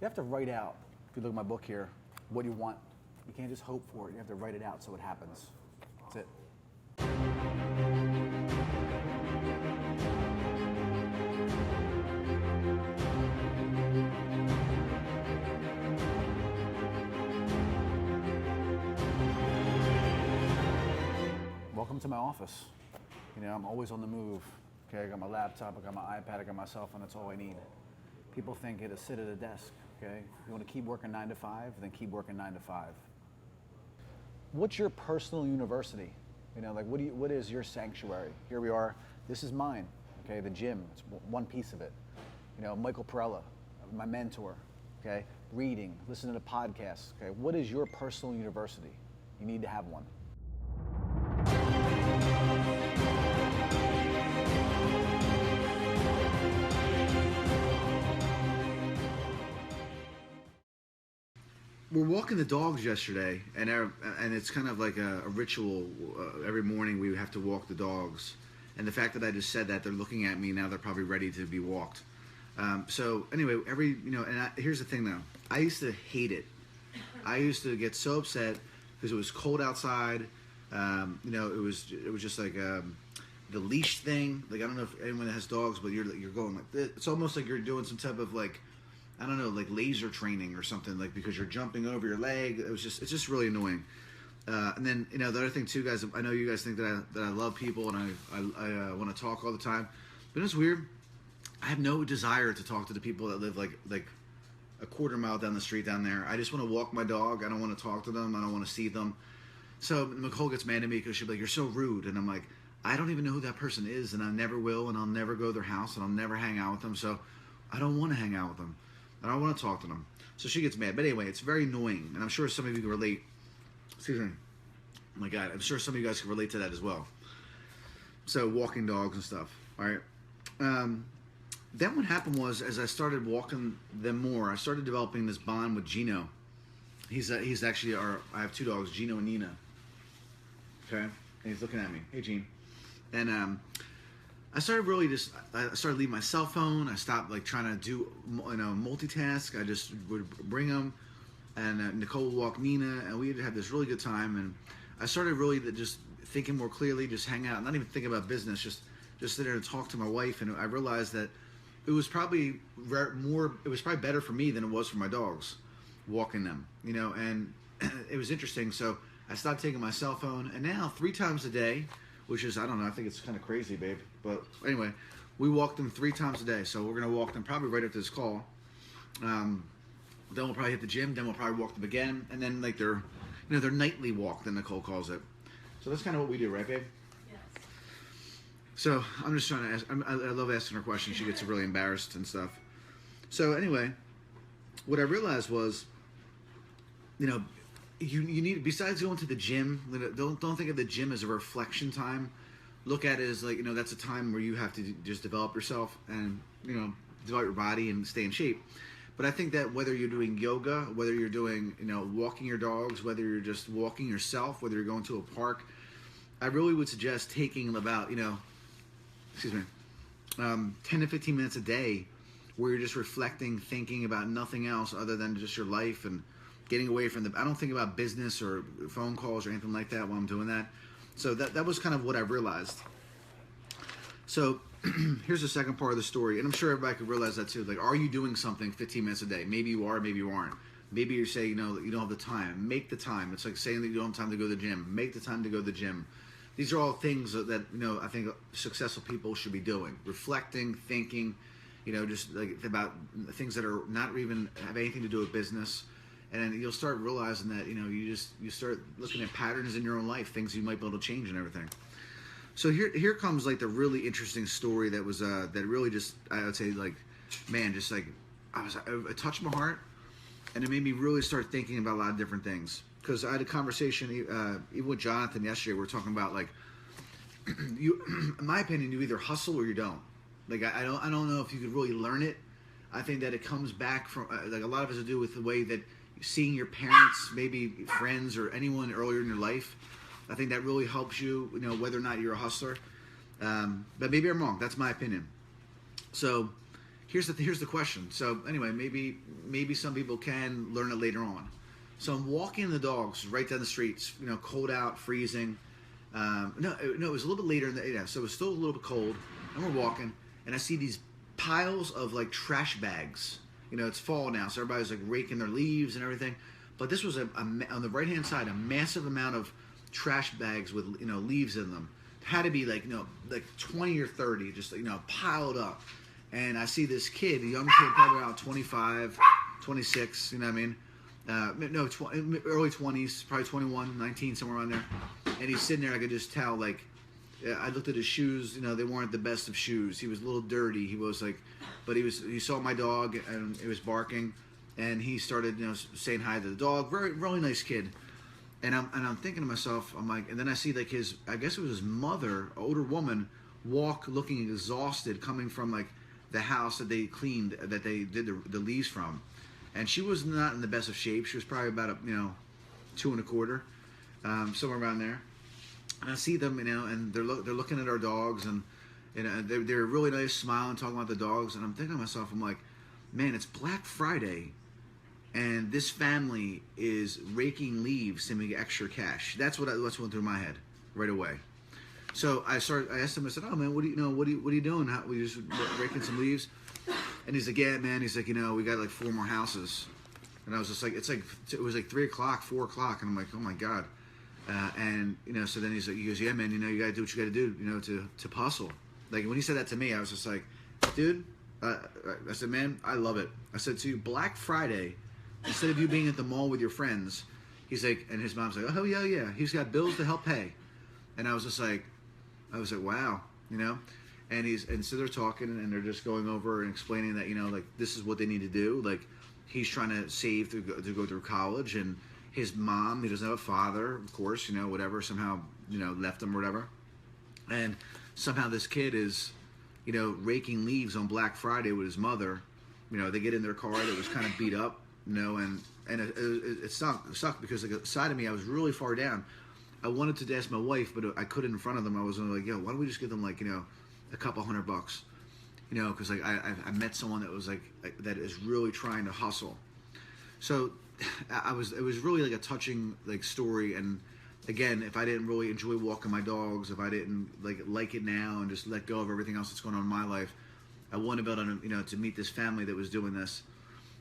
You have to write out, if you look at my book here, what you want. You can't just hope for it. You have to write it out so it happens. That's it. Welcome to my office. You know, I'm always on the move. Okay, I got my laptop, I got my iPad, I got my cell phone, that's all I need. People think to sit at a desk, okay? You want to keep working 9 to 5, then keep working 9 to 5. What's your personal university? You know, like what is your sanctuary? Here we are, this is mine, okay? The gym, it's one piece of it. You know, Michael Perella, my mentor, okay? Reading, listening to podcasts, okay? What is your personal university? You need to have one. We're walking the dogs yesterday, and it's kind of like a ritual. Every morning we have to walk the dogs, and the fact that I just said that, they're looking at me now. They're probably ready to be walked. So anyway, here's the thing though. I used to hate it. I used to get so upset because it was cold outside. It was just like the leash thing. Like I don't know if anyone that has dogs, but you're going like this. It's almost like you're doing some type of like, I don't know, like laser training or something, like because you're jumping over your leg. It's just really annoying. And then the other thing too, guys. I know you guys think that I love people and I want to talk all the time, but it's weird. I have no desire to talk to the people that live like a quarter mile down the street down there. I just want to walk my dog. I don't want to talk to them. I don't want to see them. So Nicole gets mad at me because she'll be like, "You're so rude," and I'm like, I don't even know who that person is, and I never will, and I'll never go to their house, and I'll never hang out with them. So I don't want to hang out with them. I don't want to talk to them. So she gets mad. But anyway, it's very annoying. And I'm sure some of you can relate. Excuse me. Oh my God. I'm sure some of you guys can relate to that as well. So walking dogs and stuff. All right. Then what happened was, as I started walking them more, I started developing this bond with Gino. He's actually I have two dogs, Gino and Nina. Okay. And he's looking at me. Hey, Gene. And, I started leaving my cell phone. I stopped like trying to do, multitask. I just would bring them, and Nicole would walk Nina, and we would have this really good time. And I started really just thinking more clearly, just hang out, not even think about business, just sit there and talk to my wife. And I realized that it was probably better for me than it was for my dogs, walking them, And it was interesting. So I stopped taking my cell phone, and now 3 times a day. Which is, I don't know, I think it's kind of crazy, babe. But anyway, we walk them 3 times a day. So we're going to walk them probably right after this call. Then we'll probably hit the gym. Then we'll probably walk them again. And then like their nightly walk, that Nicole calls it. So that's kind of what we do, right, babe? Yes. So I'm just trying to ask. I love asking her questions. She gets really embarrassed and stuff. So anyway, what I realized was, you need, besides going to the gym, don't think of the gym as a reflection time. Look at it as like, that's a time where you have to just develop yourself and, develop your body and stay in shape. But I think that whether you're doing yoga, whether you're doing, walking your dogs, whether you're just walking yourself, whether you're going to a park, I really would suggest taking about, 10 to 15 minutes a day where you're just reflecting, thinking about nothing else other than just your life and getting away from I don't think about business or phone calls or anything like that while I'm doing that. So that was kind of what I realized. So here's the second part of the story, and I'm sure everybody could realize that too. Like, are you doing something 15 minutes a day? Maybe you are, maybe you aren't. Maybe you say, you don't have the time. Make the time. It's like saying that you don't have time to go to the gym. Make the time to go to the gym. These are all things that I think successful people should be doing. Reflecting, thinking, just like about things that are not even have anything to do with business. And then you'll start realizing that, you start looking at patterns in your own life, things you might be able to change and everything. So here comes like the really interesting story that was, that really just, I would say like, man, just like, it touched my heart, and it made me really start thinking about a lot of different things. Because I had a conversation, even with Jonathan yesterday, we were talking about like, in my opinion, you either hustle or you don't. Like, I don't know if you could really learn it. I think that it comes back from, like a lot of it has to do with the way that seeing your parents, maybe friends or anyone earlier in your life. I think that really helps you, whether or not you're a hustler. But maybe I'm wrong. That's my opinion. So here's the question. So anyway, maybe some people can learn it later on. So I'm walking the dogs right down the streets. Cold out, freezing. No, it was a little bit later in the so it was still a little bit cold. And we're walking, and I see these piles of like trash bags. It's fall now, so everybody's like raking their leaves and everything. But this was on the right hand side, a massive amount of trash bags with leaves in them. It had to be like 20 or 30, just piled up. And I see this kid, a young kid, probably around 25, 26. You know what I mean? Early 20s, probably 21, 19, somewhere around there. And he's sitting there. I could just tell, like, I looked at his shoes. They weren't the best of shoes. He was a little dirty. He was like, but he saw my dog and it was barking, and he started saying hi to the dog. Really nice kid. And I'm thinking to myself, I'm like, and then I see like I guess it was his mother, older woman, walk looking exhausted, coming from like the house that they cleaned, that they did the leaves from. And she was not in the best of shape. She was probably about 2.25, somewhere around there. And I see them, and they're looking at our dogs, and they're really nice, smiling, talking about the dogs. And I'm thinking to myself, I'm like, man, it's Black Friday, and this family is raking leaves to make extra cash. That's what went through my head right away. So I asked him, I said, oh man, what are you doing? We just raking some leaves? And he's like, yeah, man. He's like, we got like 4 more houses. And I was just like, it was like 3 o'clock, 4 o'clock. And I'm like, oh my God. And, so then he goes, yeah, man, you got to do what you got to do, to hustle. Like when he said that to me, I was just like, dude, I said, man, I love it. I said to you, Black Friday, instead of you being at the mall with your friends, he's like, and his mom's like, oh yeah. He's got bills to help pay. And I was just like, wow, and so they're talking, and they're just going over and explaining that, like this is what they need to do. Like he's trying to save to go through college, and his mom, he doesn't have a father, of course, whatever, somehow, left him or whatever. And somehow this kid is, raking leaves on Black Friday with his mother. They get in their car that was kind of beat up, and it sucked because like, side of me, I was really far down. I wanted to ask my wife, but I couldn't in front of them. I was like, yo, why don't we just give them like, a couple $100, because like I met someone that was like that is really trying to hustle. So it was really like a touching like story. And again, if I didn't really enjoy walking my dogs, if I didn't like it now and just let go of everything else that's going on in my life, I wouldn't have been able to meet this family that was doing this.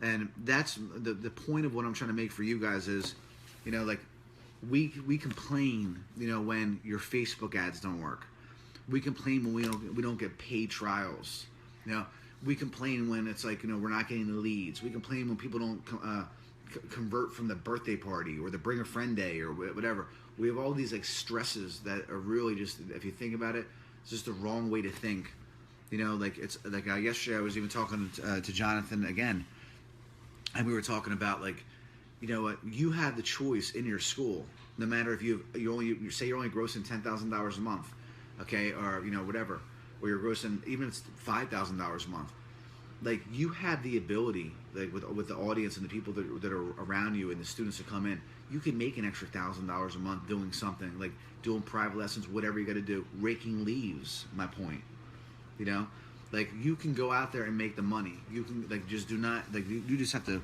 And that's the point of what I'm trying to make for you guys is, like we complain, when your Facebook ads don't work. We complain when we don't get paid trials. We complain when it's like we're not getting the leads. We complain when people don't convert from the birthday party or the bring a friend day or whatever. We have all these like stresses that are really just, if you think about it, it's just the wrong way to think. Like it's like yesterday I was even talking to Jonathan again, and we were talking about like, what you have the choice in your school. No matter if you say you're only grossing $10,000 a month. Okay, or whatever, or you're grossing even if it's $5,000 a month. Like you have the ability, like with the audience and the people that are around you and the students that come in, you can make an extra $1,000 a month doing something like doing private lessons, whatever you got to do, raking leaves. My point, like you can go out there and make the money. You can like just do not like you just have to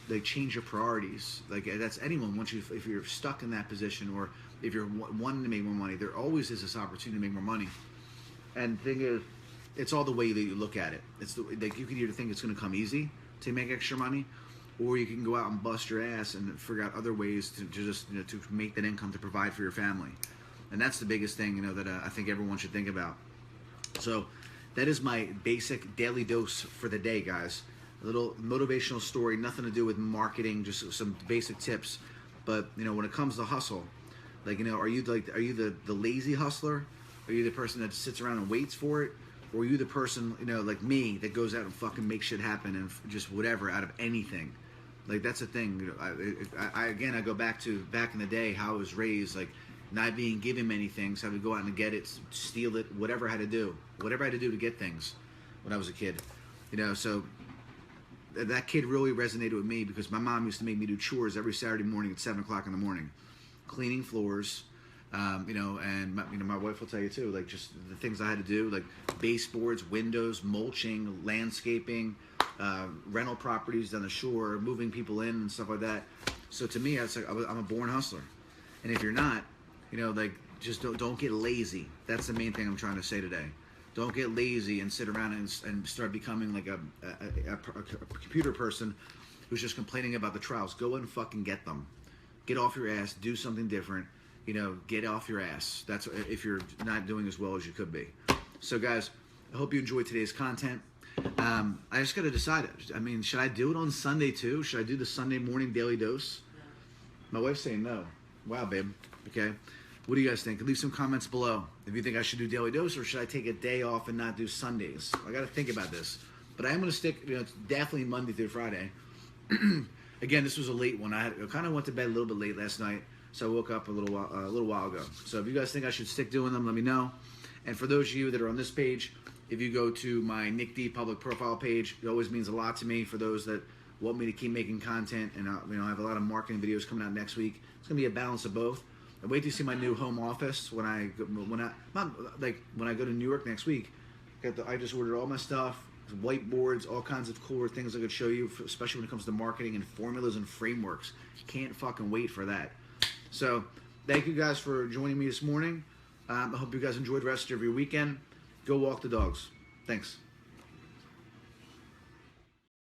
like change your priorities. Like that's anyone. If you're stuck in that position or if you're wanting to make more money, there always is this opportunity to make more money. And the thing is, it's all the way that you look at it. It's like you can either think it's going to come easy to make extra money, or you can go out and bust your ass and figure out other ways to just to make that income to provide for your family. And that's the biggest thing that I think everyone should think about. So that is my basic daily dose for the day, guys. A little motivational story, nothing to do with marketing, just some basic tips. But when it comes to hustle, like are you the lazy hustler? Are you the person that sits around and waits for it? Or are you the person, like me, that goes out and fucking makes shit happen and just whatever out of anything? Like that's the thing. I go back in the day how I was raised, like not being given many things, having to go out and get it, steal it, whatever I had to do to get things when I was a kid. So that kid really resonated with me because my mom used to make me do chores every Saturday morning at 7 o'clock in the morning, cleaning floors, And my wife will tell you too, like just the things I had to do, like baseboards, windows, mulching, landscaping, rental properties down the shore, moving people in and stuff like that. So to me, it's like I'm a born hustler, and if you're not, like just don't get lazy. That's the main thing I'm trying to say today. Don't get lazy and sit around and start becoming like a computer person who's just complaining about the trials. Go and fucking get them. Get off your ass. Do something different. Get off your ass. That's if you're not doing as well as you could be. So guys, I hope you enjoyed today's content. I just got to decide. I mean, should I do it on Sunday too? Should I do the Sunday morning daily dose? My wife's saying no. Wow, babe. Okay. What do you guys think? Leave some comments below if you think I should do daily dose or should I take a day off and not do Sundays. I got to think about this. But I am going to stick, it's definitely Monday through Friday. Again, this was a late one. I kind of went to bed a little bit late last night, so I woke up a little while ago. So if you guys think I should stick doing them, let me know. And for those of you that are on this page, if you go to my Nick D public profile page, it always means a lot to me for those that want me to keep making content. And I have a lot of marketing videos coming out next week. It's going to be a balance of both. I wait to see my new home office when I go to New York next week. I just ordered all my stuff, whiteboards, all kinds of cooler things I could show you, especially when it comes to marketing and formulas and frameworks. Can't fucking wait for that. So thank you guys for joining me this morning. I hope you guys enjoyed the rest of your weekend. Go walk the dogs. Thanks.